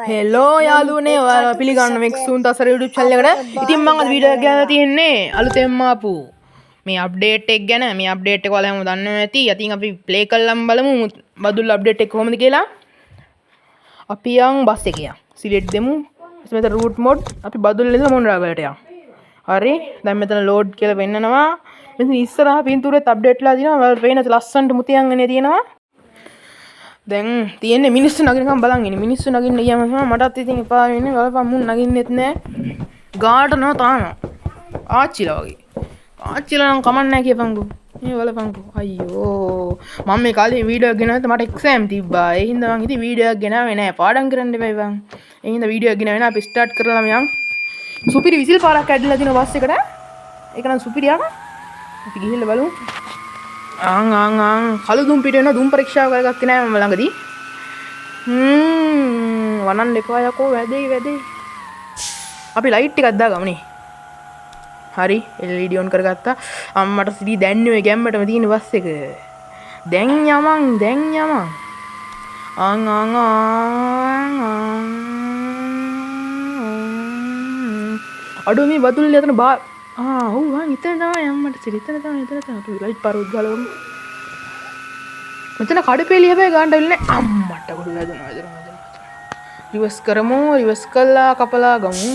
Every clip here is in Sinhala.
හෙලෝ යාළුවනේ ඔයාලා පිළිගන්න මේ සූන්ත අසර YouTube channel එකට. ඉතින් මම අද වීඩියෝ එකක් ගන්න තියෙන්නේ අලුතෙන්ම ආපු මේ අප්ඩේට් එක ගැන. මේ අප්ඩේට් එක ඔයාලා හැමෝම දන්නව ඇති. ඉතින් අපි ප්ලේ කරලාම බලමු බදුල් අප්ඩේට් එක කොහොමද කියලා. අපි යන් බස් එකේ යන්. සිලෙක්ට් දෙමු. මෙතන route mode අපි බදුල් ඉඳලා මොණරාගලට යන්. හරි. දැන් මෙතන load කියලා වෙන්නනවා. මෙතන ඉස්සරහා පින්තූරෙත් අප්ඩේට් වෙලා තියෙනවා. ඔයාලා පේන ලස්සනට මුතියන්ගනේ තියෙනවා. දැන් තියෙන්නේ මිනිස්සු නගිනකම් බලන් ඉන්නේ. මිනිස්සු නගින්න ගියාම තමයි මටත් ඉතින් එපා වෙන්නේ. බලපන් මුන් නගින්නෙත් නෑ. ගාට නෝ තාම. ආච්චිලා වගේ. ආච්චිලා නම් කමක් නෑ කියපන්කෝ. මේ බලපන්කෝ. අයියෝ. මම මේ කාලේ වීඩියෝ එක ගෙනාවත් මට එක්සෑම් තිබ්බා. ඒ හින්දා මං ඉතින් වීඩියෝ එකක් ගෙනාවේ නෑ. පාඩම් කරන්න එපා බං. ඒ හින්දා වීඩියෝ එක ගෙනාවේ නෑ. අපි ස්ටාර්ට් කරලාම යන්. සුපිරි විසිල් පාරක් ඇදලා දින බස් එකට. ඒක නම් සුපිරි යන්න. අපි ගිහිල්ලා බලමු. කළු දුම් පිට වෙන දුම් පරීක්ෂාව කරගත්තේ නෑ මම ළඟදී. වනන්න එපා යකෝ වැඩේ. අපි ලයිට් එකක් දාගමුනේ. හරි LED on කරගත්තා. අම්මට සිටි දැන්නේ ඔය ගැම්මටම තියෙන බස් එක. දැන් යමන්. අඩෝ මේ බතුල්ල යතන බා ඔව් වන් ඉතින් තමයි අම්මට සිටි ඉතින් තමයි අපි ලයිට් පාරුත් ගලවමු. මෙතන කඩපෙලිය හැබැයි ගන්න වෙන්නේ අම්මට ගොඩ වැදුනා. රිවර්ස් කරමු. රිවර්ස් කළා කපලා ගමු.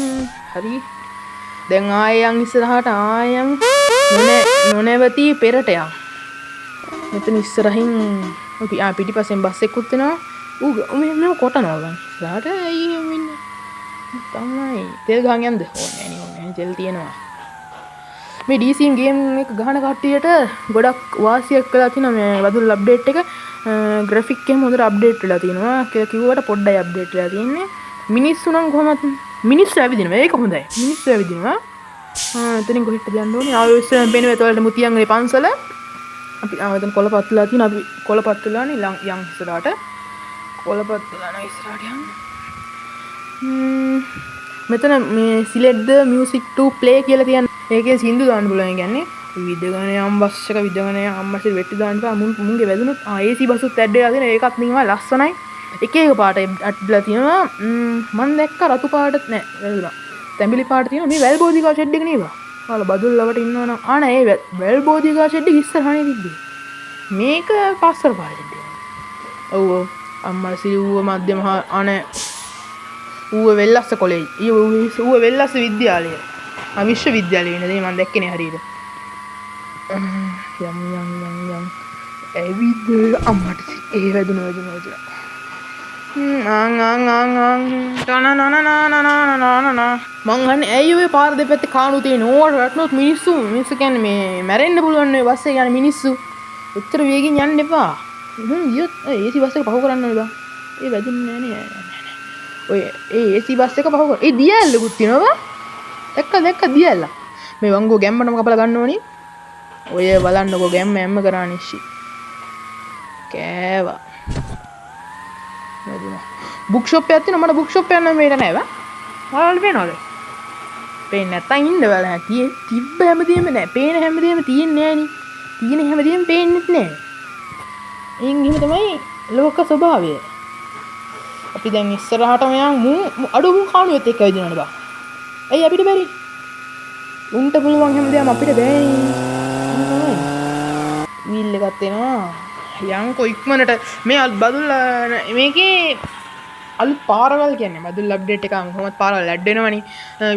හරි. දැන් ආයෙ යන් ඉස්සරහට ආයම් නොනැවති පෙරට යන්. මෙතන ඉස්සරහින් පිටිපස්සෙන් බස් එකකුත් එනවා. මෙහෙම කොටනවා ගන්න. ඉස්සරහට අයියෝ මෙන්න. තමයි තෙල් ගහන් යන්ද? ඕනේ නෑ තෙල් තියෙනවා. මේ DC ගේම් එක ගහන කට්ටියට ගොඩක් වාසියක් කළා තියෙනවා මේ බදුල් අප්ඩේට් එක. ග්‍රැෆික් එක හොඳට අප්ඩේට් වෙලා තියෙනවා. කියලා කිව්වට පොඩ්ඩයි අප්ඩේට් වෙලා තියෙන්නේ. මිනිස්සු නම් කොහොමද මිනිස්සු ඇවිදිනවා. ඒක හොඳයි. මිනිස්සු ඇවිදිනවා. එතනින් කොහෙටද යන්න ඕනේ? ආයෙත් පේනවා ඒතවලට මුතියන්ගේ පන්සල. අපි එතන කොළපත්ලා තියෙනවා. අපි කොළපත්ලානේ යන් ඉස්සරහට. කොළපත්ලා නෑ ඉස්සරහට යන්න. මෙතන මේ select the music to play කියලා තියන්න. ඒකේ සින්දු දාන්න පුළුවන්. කියන්නේ විදගන යම් බස් එක විදගන අම්මසේ වෙටි දාන්න බා මුන්ගේ වැදුනොත් AC බස්සුත් ඇඩ් වෙලා තියෙන. ඒකත් නිකන් ලස්සනයි. එක පාට ඇඩ්ලා තියෙනවා. මම දැක්ක රතු පාටත් නෑ වැදුනා. තැඹිලි පාට තියෙනවා. මේ වැල් බෝධිකා ෂෙඩ් එක නේද? ඔයාලා බදුල් ලවට ඉන්නවනම් ආ නෑ ඒ වැල් බෝධිකා ෂෙඩ් එක ඉස්සරහනේ තිබ්බේ. මේක පස්සර පාට ෂෙඩ් එක. ඔව් අම්මා සිව්ව මධ්‍යම අනේ ඌව වෙල්ලස්ස කොලෙජ්. ඌව වෙල්ලස්ස විද්‍යාලය. විශ්වවිද්‍යාලේ ඉන්නේ මම දැක්කනේ හරියට. යම්. ඇවිද අම්මට ඒ වැදුනා. මං අහන්නේ ඇයි ඔය පාර දෙපැත්තේ කාණු තියෙන ඕවට වැටුනොත් මිනිස්සු කියන්නේ මේ මැරෙන්න පුළුවන් නේ බස් එකේ යන මිනිස්සු. උත්තර වේගෙන් යන්න එපා. ගියොත් AC බස් එක පහු කරන්න ඕනේ බං. ඒ වැදුන්නේ නෑ ඔය ඒ AC බස් එක පහු කර. ඒ දියැලකුත් තියෙනවා. දැක්ක දියැල්ල. මේ වංගෝ ගැම්මටම කපලා ගන්න ඕනි. ඔය බලන්නකෝ ගැම්ම හැම කරානිෂි. කෑවා. වැදුනා. බුක් ෂොප් එකක් තියෙනවා. මට බුක් ෂොප් එකක් නම් මේක නෑ බා. ඔයාලට පේනවද? පේන්නේ නැත්තම් ඉන්න බලන්න. තිබ්බ හැමදේම නෑ. පේන හැමදේම තියෙන්නේ නෑනේ. තියෙන හැමදේම පේන්නෙත් නෑ. එහෙන් ගිහින් තමයි ලෝක ස්වභාවය. අපි දැන් ඉස්සරහටම යමු. අඩු මු කාණුවෙත් එක්ක ඇවිදිනවනේ බා. ඇයි අපිට බැරි? උන්ට පුළුවන් හැමදේම අපිට බෑ. වීල් එකක් එනවා. යන්කෝ ඉක්මනට මේ බදුල් මේකේ අලුත් පාරවල් කියන්නේ බදුල් අප්ඩේට් එකක් කොහොමද පාරවල් ඇඩ් වෙනවනේ.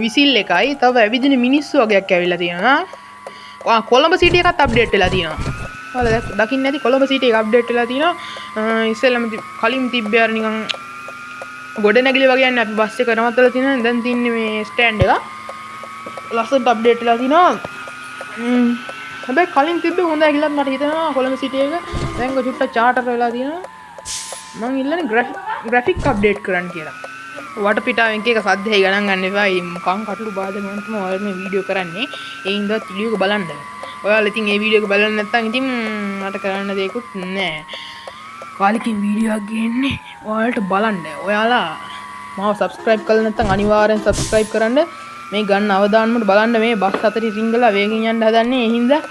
විසිල් එකයි තව ඇවිදින මිනිස්සු වගේක් ඇවිල්ලා තියෙනවා. කොළඹ සිටි එකත් අප්ඩේට් වෙලා තියෙනවා. ඔයාලා දකින්න ඇති කොළඹ සිටි එක අප්ඩේට් වෙලා තියෙනවා. ඉස්සෙල්ලාම කලින් තිබ්බේ අර නිකන් ගොඩ නැගිලි වගේ යන්නේ අපි බස් එක නවත්තලා තියෙනවා. දැන් තින්නේ මේ ස්ටෑන්ඩ් එක. ලස්සනට අප්ඩේට් වෙලා තිනවා. හැබැයි කලින් තිබ්බේ හොඳයි කියලා මට හිතෙනවා කොළඹ සිටි එක. දැන් චුට්ටක් චාටර් වෙලා තියෙනවා. මං ඉල්ලන්නේ ග්‍රැෆික් අප්ඩේට් කරන්න කියලා. වටපිටාවෙන් එක සද්දයි ගණන් ගන්න එපා. කන් කටළු බාධක වුණාම ඔයාලා මේ වීඩියෝ කරන්නේ. ඒ හින්දා වීඩියෝ එක බලන්න. ඔයාලා ඉතින් මේ වීඩියෝ එක බලන්න නැත්නම් ඉතින් මට කරන්න දෙයක්වත් නැහැ. කාලෙකින් වීඩියෝ එකක් ගේන්නේ ඔයාලට බලන්න. ඔයාලා මාව සබ්ස්ක්‍රයිබ් කරලා නැත්නම් අනිවාර්යෙන් සබ්ස්ක්‍රයිබ් කරන්න. මේ ගන්න අවදානමට බලන්න මේ බස් අතරේ රිංගලා වේගෙන් යන්න හදන්නේ. ඒ හින්දා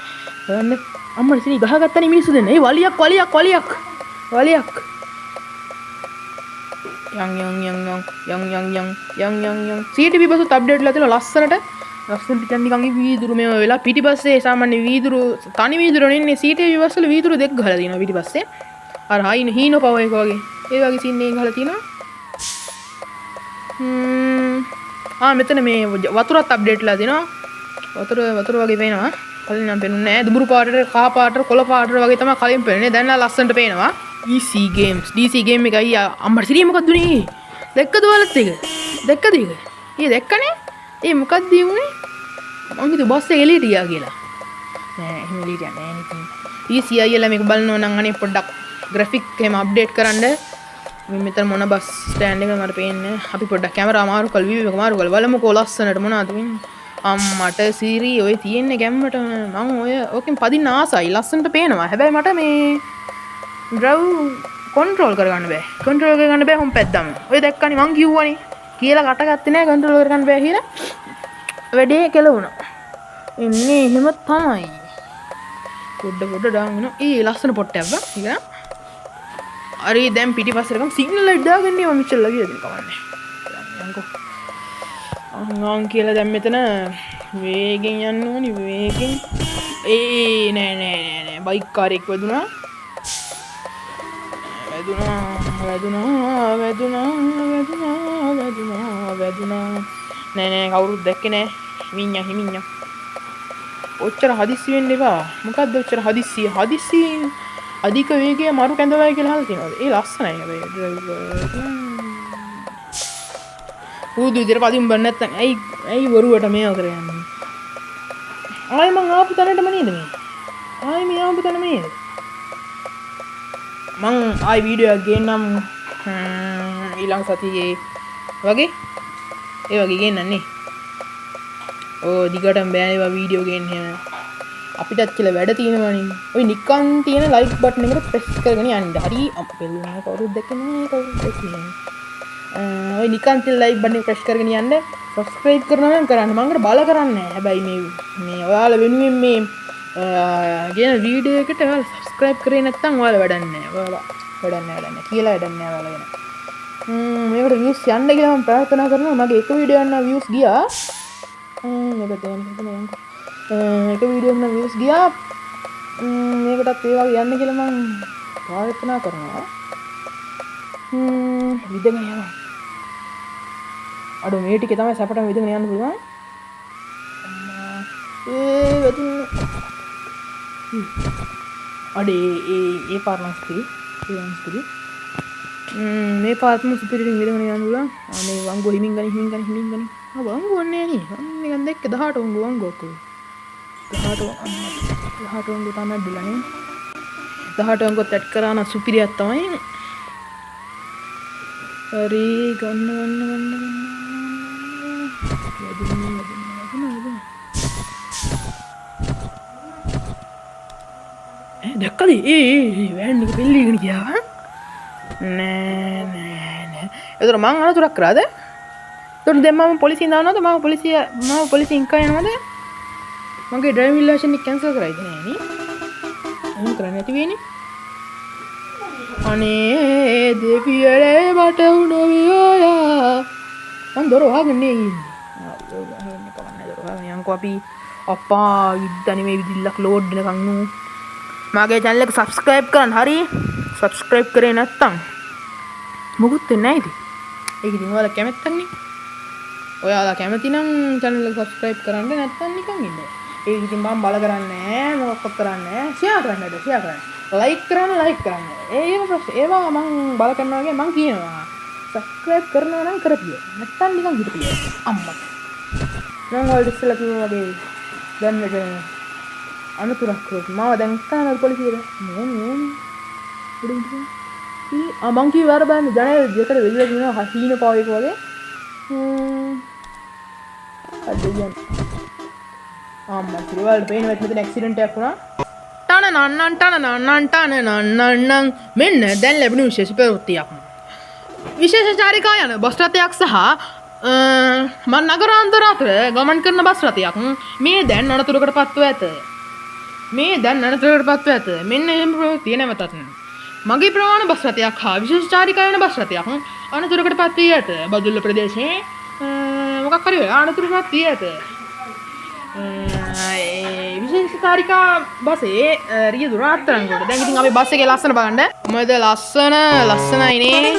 බලන්න අම්මට ඉතින් ගහගත්තනේ මිනිස්සු දෙන්න. ඒ වලියක්. යං CTV බස් අප්ඩේට් වෙලා තියෙනවා ලස්සනට නිකන් වීදුරු මේ වෙලා පිටිපස්සේ සාමාන්‍ය වීදුරු තනි වීදුරු නෙන්නේ CTV බස් වල වීදුරු දෙක ගහලා තියෙනවා පිටිපස්සේ අර හීනෝ පව එක වගේ ඒ වගේ සීන් එකක් ගහලා තියෙනවා මෙතන මේ වතුරත් අප්ඩේට් වෙලා තියෙනවා වතුර වගේ පේනවා කලින් නම් පේනුන්නේ නැහැ දුඹුරු පාටට කහ පාටට කොළ පාටට වගේ තමයි කලින් පේන්නේ දැන් නම් ලස්සනට පේනවා DC game එකයි අම්මට සිරිය මොකක්ද උනේ දැක්කද ඔයාලත් ඒක දැක්කද ඒක දැක්කනේ ඒ මොකක්ද උනේ මං හිතුවා බස් එක එළියට ගියා කියලා නෑ එහෙම එළියට යන්නේ නෑ ඉතින් DC අයියලා මේක බලනවා නම් අනේ පොඩ්ඩක් ග්‍රැෆික් එහෙම අප්ඩේට් කරන්න මේ මෙතන මොන බස් ස්ටෑන්ඩ් එක මට පේන්නේ අපි පොඩ්ඩක් කැමරා මාරු කරලා වීව් එක මාරු කරලා බලමුකෝ ලස්සනට මොනවද වෙන්නේ අම්මට සිරි ඔය තියෙන්නේ ගැම්මට මං ඔය ඕකෙන් පදින්න ආසයි ලස්සනට පේනවා හැබැයි මට මේ ඩ්‍රයිව් කන්ට්‍රෝල් කරගන්න බෑ හොම් පැද්දම ඔය දැක්කනේ මං කිව්වනේ කියලා කටගත්තේ නෑ කන්ට්‍රෝල් කරගන්න බෑ කියලා වැඩේ කෙලවුණා එන්නේ එහෙම තමයි පොඩ දාගෙන ලස්සන පොට්ටයක් බා ඉතින් හරි දැන් පිටිපස්සට ගමු සිග්නල් ලයිට් දාගන්නේ මම මෙච්චර ලගියද කවන්නේ යන්කෝ අංගම් කියලා දැන් මෙතන වේගෙන් යන්න ඕනි වේගෙන් නෑ බයික් කාරෙක් වැදුනා නෑ කවුරුත් දැක්කේ නෑ හිමිඤ්ඤා ඔච්චර හදිස්සි වෙන්න එපා මොකද්ද ඔච්චර හදිස්සි අධික වේගය මරු කැඳවයි කියලා අහලා තියෙනවා ඒ ලස්සනයි හැබැයි පුදු විදියට පදින් බන්න නැත්තම් ඇයි වරුවට මේව කරන්නේ ආයි මං ආපු තැනටම නේද මේ ආපු තැනම නේද මං ආයි වීඩියෝ එකක් ගේන්නම් ඊළඟ සතියේ වගේ ඒ වගේ ගේන්නන්නේ දිගටම බෑනේ වීඩියෝ ගේන්න අපිටත් කියලා වැඩ තියෙනවනේ ඔය නිකන් තියෙන ලයික් බටන් එකට ප්‍රෙස් කරගෙන යන්න හරි අපෙල්ලුනේ කවුරුත් දැක්කේ ඔය නිකන් තියෙන ලයික් බටන් එක ප්‍රෙස් කරගෙන යන්න සබ්ස්ක්‍රයිබ් කරනවා නම් කරන්න මම බල කරන්නේ හැබැයි මේ ඔයාලා වෙනුවෙන් මේ ගේන වීඩියෝ එකට ඔයාලා සබ්ස්ක්‍රයිබ් කරේ නැත්නම් ඔයාලා වැඩක් නැහැ කියලා වැඩක් නැහැ ඔයාලා වෙන මේකට views යන්න කියලා මම ප්‍රාර්ථනා කරනවා මගේ එක වීඩියෝ එකක් නම් views ගියා එක වීඩියෝ එකක් නම් views ගියා මේකටත් ඒ වගේ යන්න කියලා මම ප්‍රාර්ථනා කරනවා විදගෙන යනවා අඩෝ මේ ටිකේ තමයි සැපටම විදගෙන යන්න පුළුවන් අඩේ ඒ පාරනම් ස්පිරි මේ පාරම සුපිරියෙන් විදගෙන යන්න පුළුවන් අනේ වංගෝ හිමින් ගනි වංගෝ වන්නේ නේ මම නිකන් දැක්ක 18 වංගෝ ඔක්කොම 18 වංගෝ තමයි දිලනේ 18 වංගෝ තැට් කරා නම් සුපිරියක් තමයි හරි ගන්න දැක්කද වෑන් එක පිල්ලිගෙන ගියා නෑ එතකොට මං අනතුරක් කරාද එතකොට දැන් මම පොලිසියෙන් දානවද මම පොලිසියෙන් කා යනවද මගේ ඩ්‍රයිවිං ලයිසන්ස් එක කැන්සල් කරයිද නෑනේ එහෙම කරන්නේ නැති වෙන්නේ අනේ දෙවියනේ මට උණු වියෝයා මං දොර වහගන්නේ ඉන්නේ යන්කෝ අපි අප්පා ඉද්දනි මේ විදිල්ලක් ලෝඩ් වෙනකන් නු මගේ channel එක subscribe කරන්න හරි subscribe කරේ නැත්තම් මොකුත් වෙන්නේ නැහැ ඉතින් ඒක ඉතින් ඔයාලා කැමැත්තක්නේ ඔයාලා කැමති නම් channel එක subscribe කරන්න නැත්තම් නිකන් ඉන්න ඒක ඉතින් මම බල කරන්නේ නැහැ මොකක්වත් කරන්නේ නැහැ share කරන්න like කරන්න ඒවා මම බල කරනවා වගේ මම කියනවා subscribe කරනවා නම් කරපිය නැත්තම් නිකන් හිටපිය අම්මා මම ඔයාලට ඉස්සෙල්ලා කිව්වා වගේ දැන් මෙතන අනතුරක් කරොත් මාව දැන් තානල් පොලිසියට මම කිව්වා අර බලන්න ජනේල දෙකට වෙලිලා දිනවා හීන පාව එක වගේ අඩියන් අම්මා ඉතින් පේනවා මෙතන ඇක්සිඩන්ට් එකක් වුණා ටනනන් මෙන්න දැන් ලැබුණු විශේෂ ප්‍රවෘත්තියක් විශේෂ චාරිකා යන බස් රථයක් සහ නගරාන්තර අතර ගමන් කරන බස් රථයක් මේ දැන් අනතුරකට පත්ව ඇත මෙන්න එහෙම ප්‍රවෘත්තිය නැවතත් මගේ ප්‍රමාණ බස් රථයක් හා විශේෂ චාරිකා යන බස් රථයක් අනතුරකට පත් වී ඇත. බදුල්ල ප්‍රදේශයේ මොකක් හරි අනතුරකට වී ඇත. විශේෂ චාරිකා බසේ රියදුර අත්තරංගොඩ. දැන් ඉතින් අපි බස් එකේ ලස්සන බලන්න. මොකද ලස්සනයිනේ.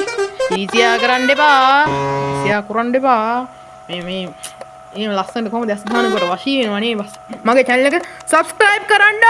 ඊසියා කරන්න එපා. ඊසියා කරන්න එපා. මේ ලස්සනට කොහොමද ඇස් ගන්නකොට වශී වෙනවනේ බස්. මගේ channel එක subscribe කරන්න.